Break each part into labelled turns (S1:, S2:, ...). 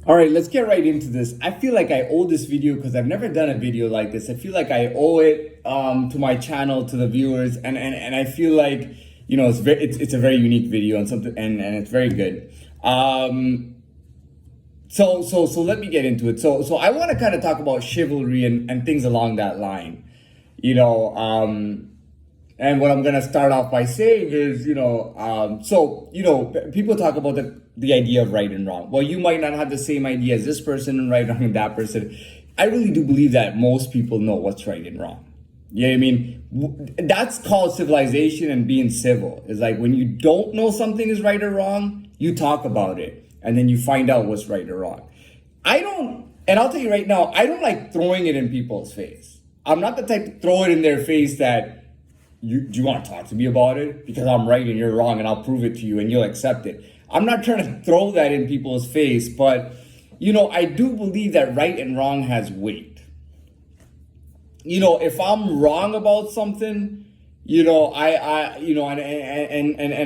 S1: All right, let's get right into this. I feel like I owe this video because I've never done a video like this. I feel like I owe it to my channel, to the viewers, and I feel like it's a very unique video and something and it's very good. So let me get into it. So I want to kind of talk about chivalry and things along that line. You know, and what I'm gonna start off by saying is, people talk about the idea of right and wrong. Well, you might not have the same idea as this person and right, wrong, and that person. I really do believe that most people know what's right and wrong. You know what I mean? That's called civilization and being civil. It's like when you don't know something is right or wrong, you talk about it and then you find out what's right or wrong. And I'll tell you right now, I don't like throwing it in people's face. I'm not the type to throw it in their face that do you want to talk to me about it? Because I'm right and you're wrong and I'll prove it to you and you'll accept it. I'm not trying to throw that in people's face, but I do believe that right and wrong has weight. If I'm wrong about something, and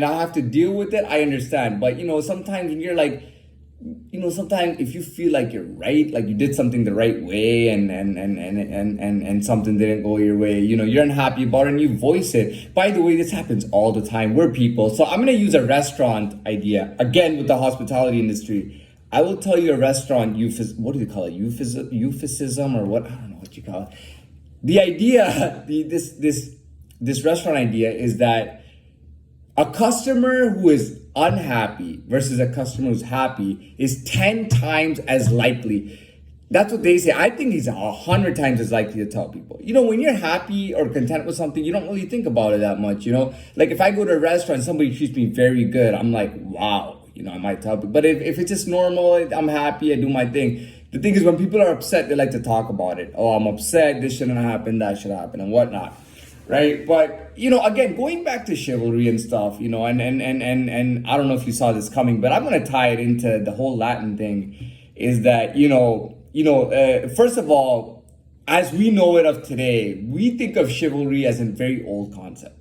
S1: I have to deal with it, I understand. But sometimes when you're like, sometimes if you feel like you're right, like you did something the right way and something didn't go your way, you're unhappy about it and you voice it. By the way, this happens all the time. We're people. So I'm going to use a restaurant idea again with the hospitality industry. I will tell you a restaurant what do you call it? Euphemism or what? I don't know what you call it. The idea, this restaurant idea is that a customer who is unhappy versus a customer who's happy is 10 times as likely. That's what they say. I think he's 100 times as likely to tell people. When you're happy or content with something, you don't really think about it that much, Like if I go to a restaurant, somebody treats me very good, I'm like, wow, I might tell people. But if it's just normal, I'm happy, I do my thing. The thing is when people are upset, they like to talk about it. Oh, I'm upset, this shouldn't happen, that should happen, and whatnot. Right. But, again, going back to chivalry and stuff, and I don't know if you saw this coming, but I'm going to tie it into the whole Latin thing is that, first of all, as we know it of today, we think of chivalry as a very old concept,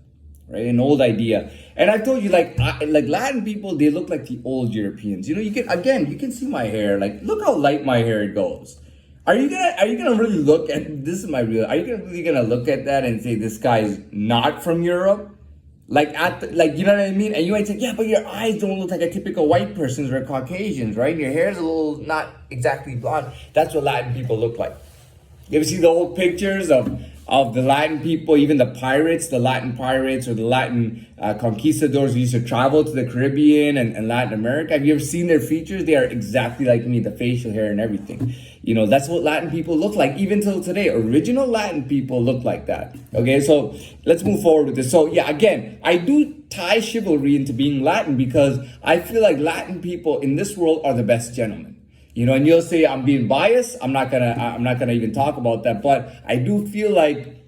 S1: right? An old idea. And I told you, like Latin people, they look like the old Europeans. You can see my hair. Like, look how light my hair goes. Are you gonna really look at this? Is my real? Are you really gonna look at that and say this guy is not from Europe? You know what I mean? And you might say, yeah, but your eyes don't look like a typical white person's or Caucasians, right? Your hair's a little not exactly blonde. That's what Latin people look like. You ever see the old pictures of the Latin people, even the Latin pirates or the Latin conquistadors who used to travel to the Caribbean and Latin America? Have you ever seen their features? They are exactly like me, the facial hair and everything. That's what Latin people look like, even till today. Original Latin people look like that. Okay, so let's move forward with this. So yeah, again, I do tie chivalry into being Latin because I feel like Latin people in this world are the best gentlemen. And you'll say I'm being biased. I'm not gonna even talk about that. But I do feel like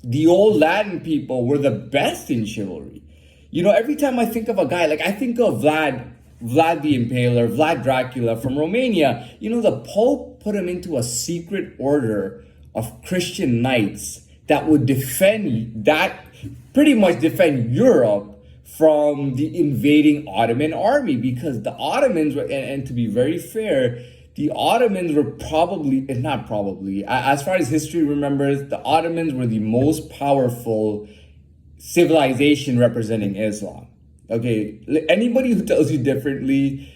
S1: the old Latin people were the best in chivalry. Every time I think of a guy, like I think of Vlad the Impaler, Vlad Dracula from Romania. The Pope put him into a secret order of Christian knights that would pretty much defend Europe from the invading Ottoman army, because the Ottomans were, and to be very fair, the Ottomans were as far as history remembers, the Ottomans were the most powerful civilization representing Islam. Okay, anybody who tells you differently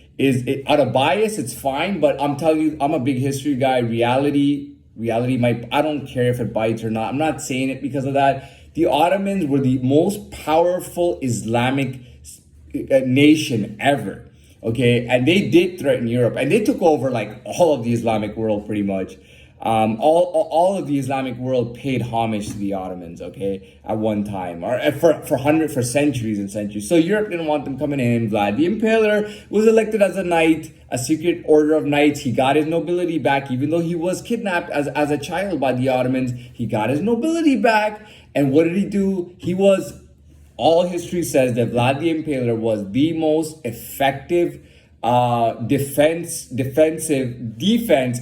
S1: out of bias, it's fine, but I'm telling you, I'm a big history guy. Reality might, I don't care if it bites or not. I'm not saying it because of that. The Ottomans were the most powerful Islamic nation ever, okay? And they did threaten Europe, and they took over like all of the Islamic world pretty much. All of the Islamic world paid homage to the Ottomans, okay, at one time, or for centuries and centuries. So Europe didn't want them coming in. Vlad the Impaler was elected as a knight, a secret order of knights. He got his nobility back, even though he was kidnapped as a child by the Ottomans. He got his nobility back, and what did he do? All history says that Vlad the Impaler was the most effective defense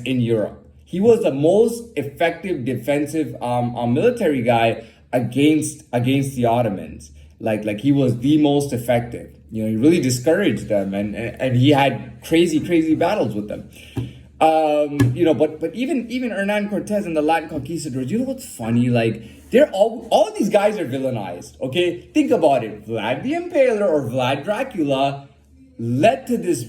S1: in Europe. He was the most effective defensive military guy against the Ottomans. like he was the most effective. You know, he really discouraged them, and he had crazy battles with them. You know, but even Hernan Cortez and the Latin conquistadors, you know what's funny? Like, they're all these guys are villainized. Okay, think about it. Vlad the Impaler or Vlad Dracula led to this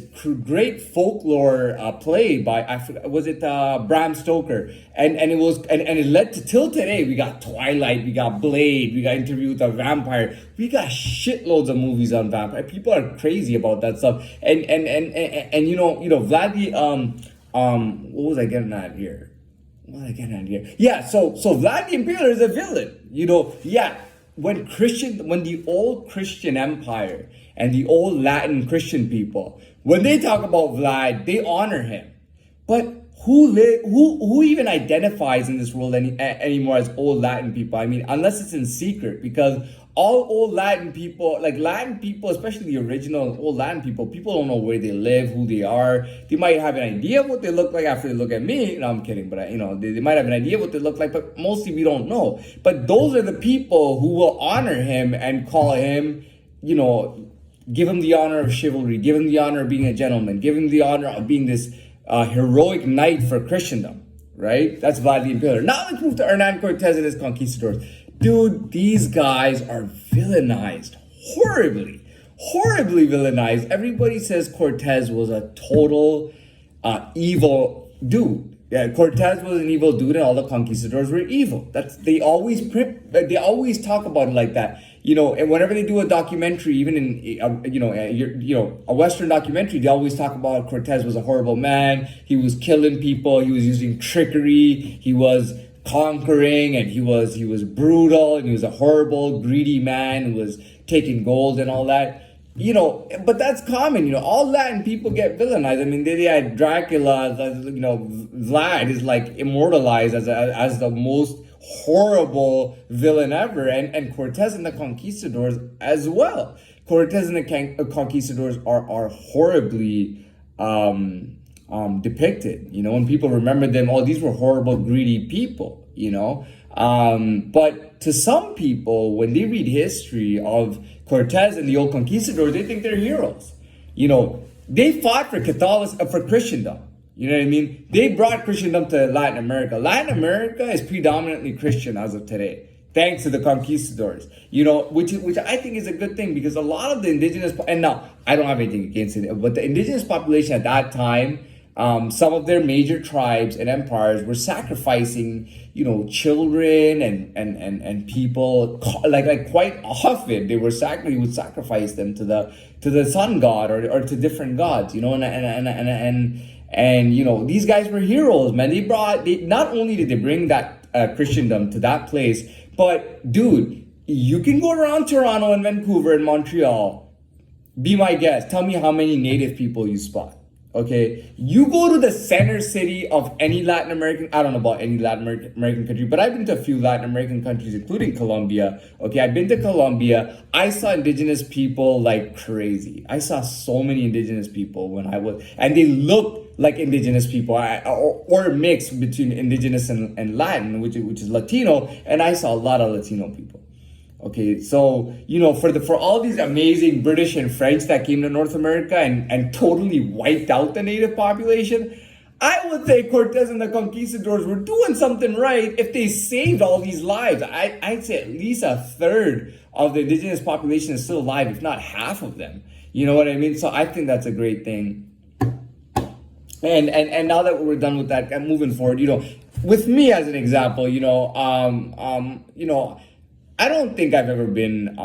S1: great folklore play by, I forgot, was it Bram Stoker, and it led to, till today, we got Twilight, we got Blade, we got Interview with a Vampire, we got shitloads of movies on vampire. People are crazy about that stuff, and you know Vlad the what was I getting at here? Yeah, so Vlad the Impaler is a villain. You know, yeah. When the old Christian empire and the old Latin Christian people, when they talk about Vlad, they honor him. But who even identifies in this world anymore as old Latin people? I mean, unless it's in secret, because all old Latin people, like Latin people, especially the original old Latin people don't know where they live, who they are. They might have an idea of what they look like after they look at me. No, I'm kidding, but they might have an idea of what they look like, but mostly we don't know. But those are the people who will honor him and call him, you know, give him the honor of chivalry, give him the honor of being a gentleman, give him the honor of being this heroic knight for Christendom, right? That's Vlad the Impaler. Now let's move to Hernan Cortez and his conquistadors. Dude, these guys are villainized horribly villainized. Everybody says Cortez was a total evil dude. Yeah, Cortez was an evil dude, and all the conquistadors were evil. They always talk about it like that. You know, and whenever they do a documentary, even in a Western documentary, they always talk about Cortez was a horrible man. He was killing people. He was using trickery. He was conquering, and he was brutal, and he was a horrible, greedy man who was taking gold and all that. You know, but that's common. You know, all Latin people get villainized. I mean, they had Dracula. You know, Vlad is like immortalized as the most horrible villain ever, and Cortez and the conquistadors as well. Cortez and the conquistadors are horribly depicted. You know, when people remember them, oh, these were horrible, greedy people. You know, but to some people, when they read history of Cortez and the old conquistadors, they think they're heroes. You know, they fought for for Christendom. You know what I mean? They brought Christendom to Latin America. Latin America is predominantly Christian as of today, thanks to the conquistadors. You know, which I think is a good thing, because a lot of the indigenous, and now I don't have anything against it, but the indigenous population at that time, some of their major tribes and empires were sacrificing, you know, children and people, like quite often they would sacrifice them to the sun god or to different gods, you know, and you know, these guys were heroes, man. They not only did they bring that Christendom to that place, but dude, you can go around Toronto and Vancouver and Montreal. Be my guest. Tell me how many native people you spot. Okay, you go to the center city of any Latin American, I don't know about any Latin American country, but I've been to a few Latin American countries, including Colombia. Okay, I've been to Colombia. I saw indigenous people like crazy. I saw so many indigenous people and they looked like indigenous people, or a mix between indigenous and Latin, which is Latino, and I saw a lot of Latino people. Okay, so, you know, for all these amazing British and French that came to North America and totally wiped out the native population, I would say Cortez and the conquistadors were doing something right if they saved all these lives. I'd say at least a third of the indigenous population is still alive, if not half of them. You know what I mean? So I think that's a great thing. And now that we're done with that, and moving forward, you know, with me as an example, you know, I don't think I've ever been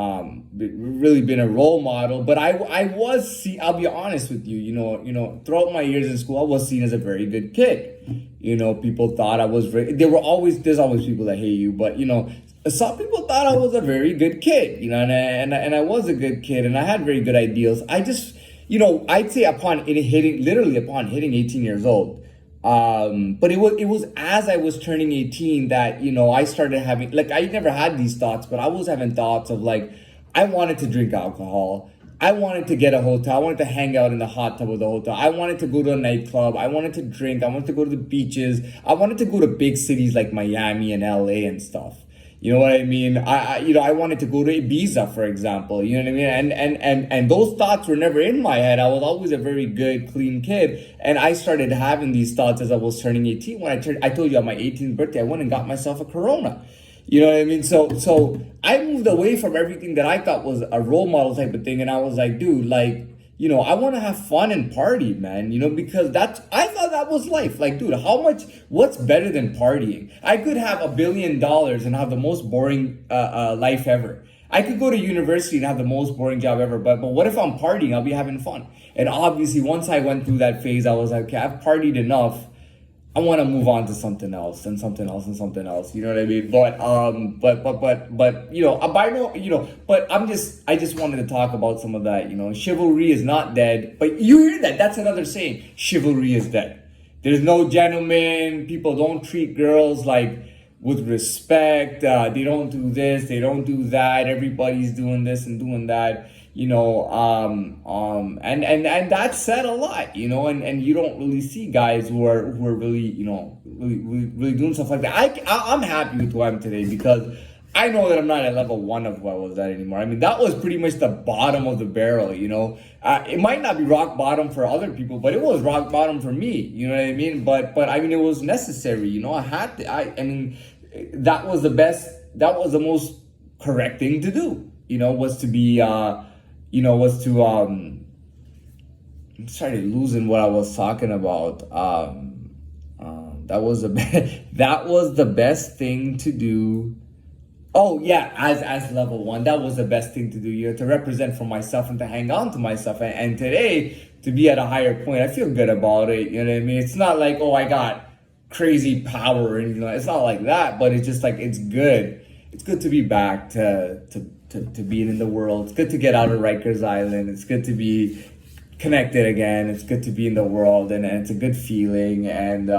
S1: really been a role model, but I was seen. I'll be honest with you. You know, throughout my years in school, I was seen as a very good kid. You know, people thought I was very. There's always people that hate you, but you know, some people thought I was a very good kid. You know, and I was a good kid, and I had very good ideals. I just, you know, I'd say upon hitting 18 years old. But it was as I was turning 18 that, you know, I started having, like, I never had these thoughts, but I was having thoughts of like, I wanted to drink alcohol. I wanted to get a hotel. I wanted to hang out in the hot tub of the hotel. I wanted to go to a nightclub. I wanted to drink. I wanted to go to the beaches. I wanted to go to big cities like Miami and LA and stuff. You know what I mean? I wanted to go to Ibiza, for example. You know what I mean? And those thoughts were never in my head. I was always a very good, clean kid, and I started having these thoughts as I was turning 18. When I told you on my 18th birthday, I went and got myself a Corona. You know what I mean? So I moved away from everything that I thought was a role model type of thing, and I was like, dude, like, I want to have fun and party, man, because I thought that was life. Like, dude, what's better than partying? I could have $1 billion and have the most boring life ever. I could go to university and have the most boring job ever, but what if I'm partying? I'll be having fun. And obviously, once I went through that phase, I was like, okay, I've partied enough. I want to move on to something else and something else and something else. You know what I mean? But but I just wanted to talk about some of that. Chivalry is not dead. But you hear that? That's another saying. Chivalry is dead. There's no gentleman. People don't treat girls like with respect. They don't do this. They don't do that. Everybody's doing this and doing that. And that said a lot, and you don't really see guys who are really, really doing stuff like that. I'm happy with who I am today because I know that I'm not at level 1 of who I was at anymore. I mean, that was pretty much the bottom of the barrel, it might not be rock bottom for other people, but it was rock bottom for me, you know what I mean? But I mean, it was necessary, I had to, I mean, that was the most correct thing to do, was to be, I started losing what I was talking about. That was the best thing to do. Oh yeah, as level 1, that was the best thing to do. To represent for myself and to hang on to myself. And today, to be at a higher point, I feel good about it. You know what I mean? It's not like, oh, I got crazy power and it's not like that. But it's just like it's good. It's good to be back to being in the world. It's good to get out of Rikers Island. It's good to be connected again. It's good to be in the world, and it's a good feeling. And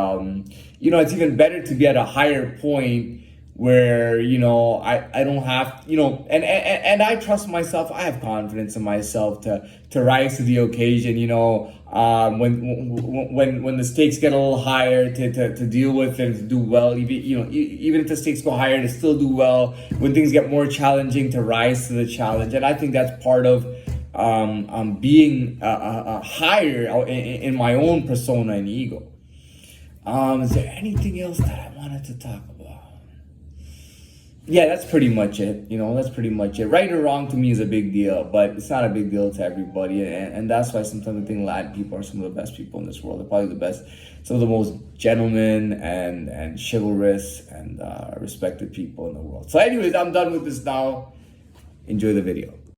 S1: it's even better to be at a higher point where I don't have and I trust myself. I have confidence in myself to rise to the occasion. When the stakes get a little higher, to deal with and to do well. Even if the stakes go higher, to still do well. When things get more challenging, to rise to the challenge. And I think that's part of being higher in my own persona and ego. Is there anything else that I wanted to talk about? Yeah, that's pretty much it. That's pretty much it. Right or wrong to me is a big deal, but it's not a big deal to everybody. And that's why sometimes I think Latin people are some of the best people in this world. They're probably the best, some of the most gentlemen and chivalrous and respected people in the world. So anyways, I'm done with this now. Enjoy the video.